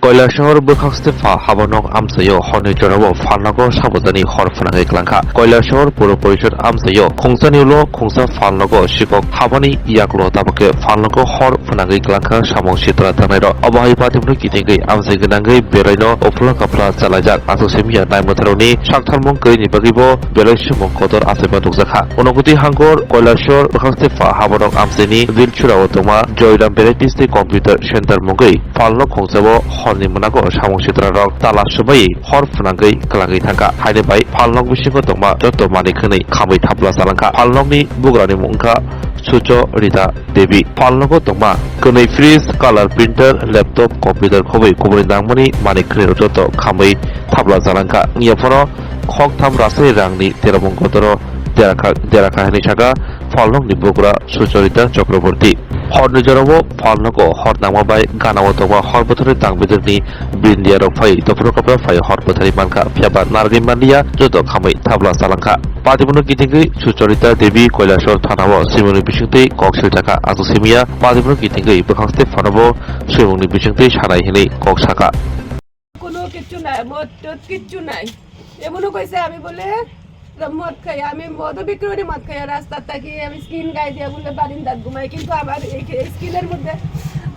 কৈলাসহর বখাস্তে হাবনক আমসাইও হরনি জনাবো ফালনগো সাবধানী হর ফনাঙ্গै ক্লাংখা কৈলাসহর পৌর পরিষদ আমসাইও খংসানিউলো খংসা ফালনগো শিকক হাবানি ইয়াকলো তাবকে ফালনগো হর ফনাঙ্গै ক্লাংখা সামং সিত্রা তানাইর অবহাই পাতিমনি কিতেঙ্গै আমসাই গনাঙ্গै বেরাইनो अफला काफला चालायजाक आसोसेमिया नायमथारौनि साकथारमं गैनि बागैबो बेलायसुमं कदर आसेबा दंजाखा उनगति हांगर কৈলাসহর बखास्ते हाबनक आमसाइनि बिलचुराव दंमा जयराम भेराइटिसनि कम्पिउटार सेन्टार मंगै फालनक खंसाबो हरनि मोनागो सामं सित्रारक ताला सुबाय हर फनांगै क्लांगै थांखा हायनोबाय फालनक बिसिंगो दंमा जत मानिखनै खामै थाब्ला जालांखा फालनकनि बुग्रानि मुंखा सुचरिता देवी फालनगो दंमा कनै fridge colour printer laptop computer खबै गुबुन नांमनि मानिखनै जत खामै थाब्ला जालांखा नियाफोर खंथाम रासै रांनि तेरमं गदर देराखाहानि थाखा फालनकनि बुग्रा सुचरिता चक्रवर्ती हरनि जरावो फालनगो हर नामाबाय गानाव दंमा हर बोथोरनि दांबिदरनि बिन्दियाराव फाय दफरकापा फाय हर बोथोरनि मानखा फियाबा नारगै मानलिया जत खामै थाब्ला जालांखा पादिमुनो गिदिंगै सुचरिता देवी কৈলাসহর थानाव सिमुनि बिसिंतै कक्सिल थाखा आसुसेमिया पादिमुनो गिदिंगै बखास्ते फानाबो सिमुनि बिसिंतै सानाय हिनै कक्साका কোনো কিছু নাই মদ টদ কিচ্ছু নাই এমনও কইছে আমি বলে মদ খাই আমি মদ বিক্রি করি মদ খাই রাস্তা থাকি আমি স্কিন গায়ে দিয়ে বলে বারিন্দাত ঘুমাই কিন্তু আমার এই স্কিনের মধ্যে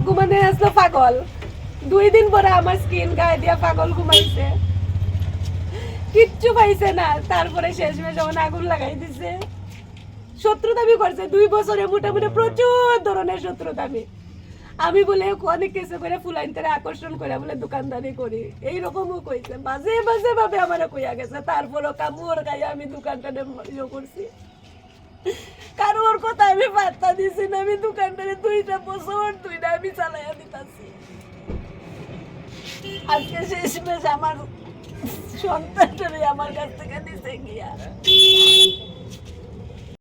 ঘুমানে আসলো পাগল 2 দিন পরে আমার স্কিন গায়ে দিয়ে পাগল ঘুমাইছে কিচ্ছু পাইছে না তারপরে শেষমেশ যখন আগুন লাগাই দিছে শত্রুতামি করছে 2 বছরে মোটামুটি প্রচুর ধরনের শত্রুতামি আমি বলে অনেক কিছু করে ফুলাইনটারে আকর্ষণ করে বলে দোকানদারি করি এইরকমও কইছে বাজে বাজে ভাবে আমার কইয়া গেছে তারপরও কামড় গায়ে আমি দোকানটারে ইয়ে করছি কারোর কথা আমি পাত্তা দিছি না আমি দোকানটারে 2টা বছর 2টা আমি চালাইয়া দিতাছি আজকে শেষমেশ আমার সন্তানটারে আমার কাছ থেকে দিছে গিয়া